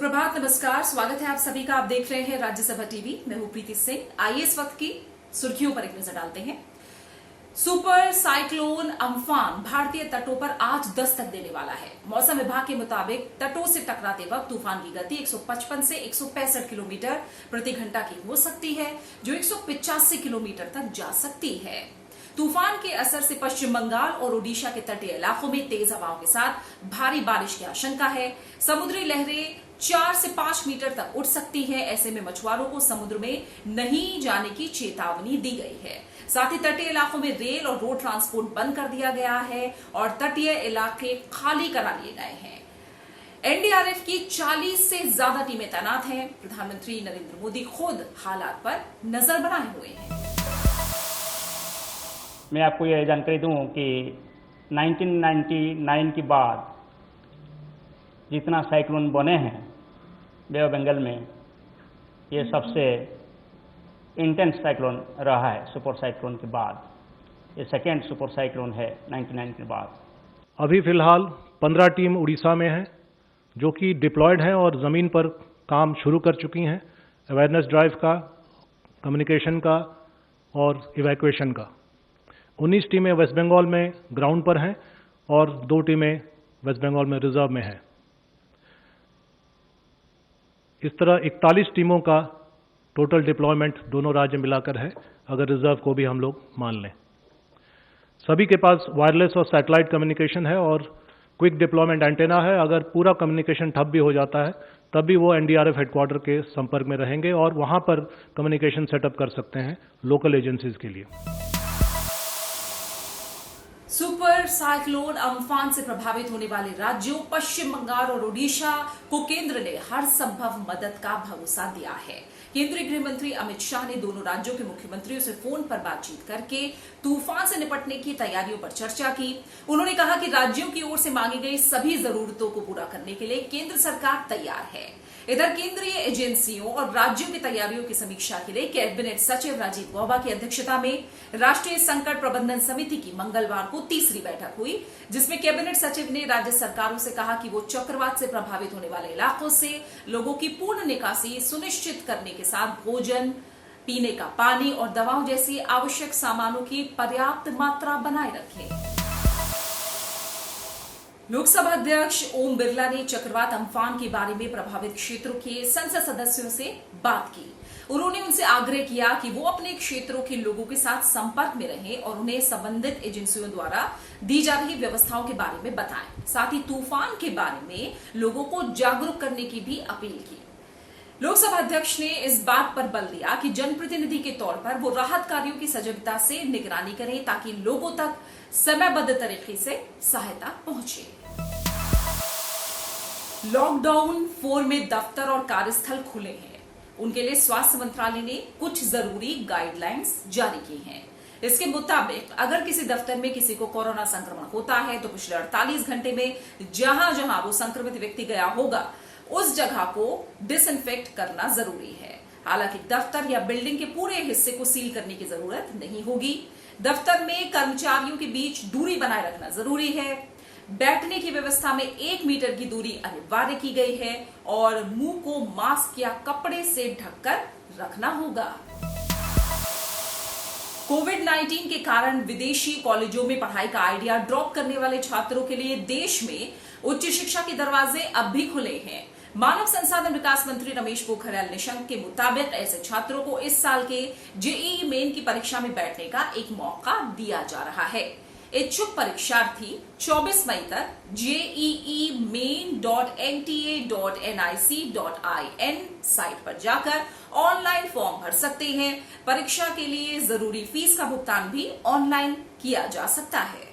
सुप्रभात, नमस्कार, स्वागत है आप सभी का। आप देख रहे हैं राज्यसभा टीवी। मैं हूं प्रीति सिंह। आइए इस वक्त की सुर्खियों पर एक नजर डालते हैं। सुपर साइक्लोन अम्फान भारतीय तटों पर आज दस्तक देने वाला है। मौसम विभाग के मुताबिक तटों से टकराते वक्त तूफान की गति 155 से 165 किलोमीटर प्रति घंटा की हो सकती है, जो 185 किलोमीटर तक जा सकती है। तूफान के असर से पश्चिम बंगाल और ओडिशा के तटीय इलाकों में तेज हवाओं के साथ भारी बारिश की आशंका है। समुद्री लहरें 4 से 5 मीटर तक उठ सकती हैं। ऐसे में मछुआरों को समुद्र में नहीं जाने की चेतावनी दी गई है। साथ ही तटीय इलाकों में रेल और रोड ट्रांसपोर्ट बंद कर दिया गया है और तटीय इलाके खाली करा लिए गए हैं। एनडीआरएफ की 40 से ज्यादा टीमें तैनात हैं। प्रधानमंत्री नरेंद्र मोदी खुद हालात पर नजर बनाए हुए हैं। मैं आपको यह जानकारी दूं कि 1999 के बाद जितना साइक्लोन बने हैं बे ऑफ बंगाल में, ये सबसे इंटेंस साइक्लोन रहा है। सुपर साइक्लोन के बाद ये सेकेंड सुपर साइक्लोन है 99 के बाद। अभी फिलहाल 15 टीम उड़ीसा में हैं जो कि डिप्लॉयड हैं और ज़मीन पर काम शुरू कर चुकी हैं, अवेयरनेस ड्राइव का, कम्युनिकेशन का और इवैक्यूएशन का। 19 टीमें वेस्ट बंगाल में ग्राउंड पर हैं और 2 टीमें वेस्ट बंगाल में रिजर्व में हैं। इस तरह 41 टीमों का टोटल डिप्लॉयमेंट दोनों राज्य मिलाकर है, अगर रिजर्व को भी हम लोग मान लें। सभी के पास वायरलेस और सैटेलाइट कम्युनिकेशन है और क्विक डिप्लॉयमेंट एंटेना है। अगर पूरा कम्युनिकेशन ठप भी हो जाता है तब भी वो एनडीआरएफ हेडक्वार्टर के संपर्क में रहेंगे और वहां पर कम्युनिकेशन सेटअप कर सकते हैं लोकल एजेंसीज के लिए। सुपर साइक्लोन अम्फान से प्रभावित होने वाले राज्यों पश्चिम बंगाल और ओडिशा को केंद्र ने हर संभव मदद का भरोसा दिया है। केंद्रीय गृह मंत्री अमित शाह ने दोनों राज्यों के मुख्यमंत्रियों से फोन पर बातचीत करके तूफान से निपटने की तैयारियों पर चर्चा की। उन्होंने कहा कि राज्यों की ओर से मांगी गई सभी जरूरतों को पूरा करने के लिए केंद्र सरकार तैयार है। इधर केंद्रीय एजेंसियों और राज्यों की तैयारियों की समीक्षा के लिए कैबिनेट सचिव राजीव गौबा की अध्यक्षता में राष्ट्रीय संकट प्रबंधन समिति की मंगलवार को तीसरी बैठक हुई, जिसमें कैबिनेट सचिव ने राज्य सरकारों से कहा कि वो चक्रवात से प्रभावित होने वाले इलाकों से लोगों की पूर्ण निकासी सुनिश्चित करने के साथ भोजन, पीने का पानी और दवाओं जैसी आवश्यक सामानों की पर्याप्त मात्रा बनाए रखें। लोकसभा अध्यक्ष ओम बिरला ने चक्रवात अम्फान के बारे में प्रभावित क्षेत्रों के संसद सदस्यों से बात की। उन्होंने उनसे आग्रह किया कि वो अपने क्षेत्रों के लोगों के साथ संपर्क में रहें और उन्हें संबंधित एजेंसियों द्वारा दी जा रही व्यवस्थाओं के बारे में बताएं। साथ ही तूफान के बारे में लोगों को जागरूक करने की भी अपील की। लोकसभा अध्यक्ष ने इस बात पर बल दिया कि जनप्रतिनिधि के तौर पर वो राहत कार्यों की सजगता से निगरानी करें ताकि लोगों तक समयबद्ध तरीके से सहायता पहुंचे। लॉकडाउन 4 में दफ्तर और कार्यस्थल खुले हैं। उनके लिए स्वास्थ्य मंत्रालय ने कुछ जरूरी गाइडलाइंस जारी की हैं। इसके मुताबिक अगर किसी दफ्तर में किसी को कोरोना संक्रमण होता है तो पिछले 48 घंटे में जहां जहां वो संक्रमित व्यक्ति गया होगा उस जगह को डिसइंफेक्ट करना जरूरी है। हालांकि दफ्तर या बिल्डिंग के पूरे हिस्से को सील करने की जरूरत नहीं होगी। दफ्तर में कर्मचारियों के बीच दूरी बनाए रखना जरूरी है। बैठने की व्यवस्था में 1 मीटर की दूरी अनिवार्य की गई है और मुंह को मास्क या कपड़े से ढककर रखना होगा। कोविड-19 के कारण विदेशी कॉलेजों में पढ़ाई का आइडिया ड्रॉप करने वाले छात्रों के लिए देश में उच्च शिक्षा के दरवाजे अब भी खुले हैं। मानव संसाधन विकास मंत्री रमेश पोखरियाल निशंक के मुताबिक ऐसे छात्रों को इस साल के जेईई मेन की परीक्षा में बैठने का एक मौका दिया जा रहा है। इच्छुक परीक्षार्थी 24 मई तक jeemain.nta.nic.in साइट पर जाकर ऑनलाइन फॉर्म भर सकते हैं। परीक्षा के लिए जरूरी फीस का भुगतान भी ऑनलाइन किया जा सकता है।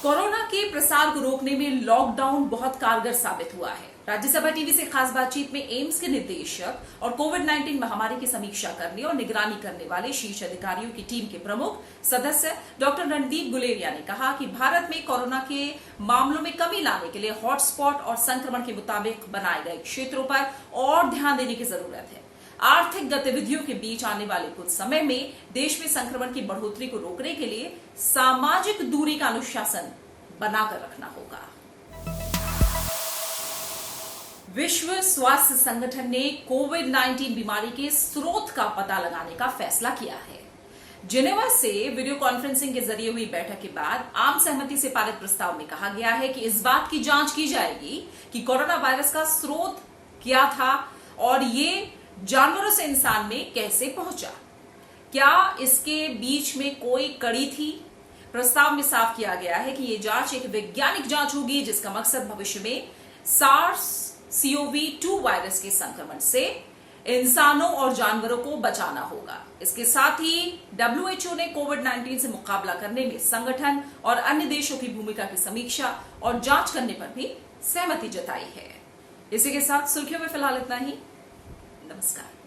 कोरोना के प्रसार को रोकने में लॉकडाउन बहुत कारगर साबित हुआ है। राज्यसभा टीवी से खास बातचीत में एम्स के निदेशक और कोविड-19 महामारी की समीक्षा करने और निगरानी करने वाले शीर्ष अधिकारियों की टीम के प्रमुख सदस्य डॉक्टर रणदीप गुलेरिया ने कहा कि भारत में कोरोना के मामलों में कमी लाने के लिए हॉटस्पॉट और संक्रमण के मुताबिक बनाए गए क्षेत्रों पर और ध्यान देने की जरूरत है। आर्थिक गतिविधियों के बीच आने वाले कुछ समय में देश में संक्रमण की बढ़ोतरी को रोकने के लिए सामाजिक दूरी का अनुशासन बनाकर रखना होगा। विश्व स्वास्थ्य संगठन ने कोविड-19 बीमारी के स्रोत का पता लगाने का फैसला किया है। जिनेवा से वीडियो कॉन्फ्रेंसिंग के जरिए हुई बैठक के बाद आम सहमति से पारित प्रस्ताव में कहा गया है कि इस बात की जांच की जाएगी कि कोरोना वायरस का स्रोत क्या था और ये जानवरों से इंसान में कैसे पहुंचा। क्या इसके बीच में कोई कड़ी थी? प्रस्ताव में साफ किया गया है कि यह जांच एक वैज्ञानिक जांच होगी जिसका मकसद भविष्य में SARS-CoV-2 वायरस के संक्रमण से इंसानों और जानवरों को बचाना होगा। इसके साथ ही WHO ने कोविड-19 से मुकाबला करने में संगठन और अन्य देशों की भूमिका की समीक्षा और जांच करने पर भी सहमति जताई है। इसी के साथ सुर्खियों में फिलहाल इतना ही। नमस्कार।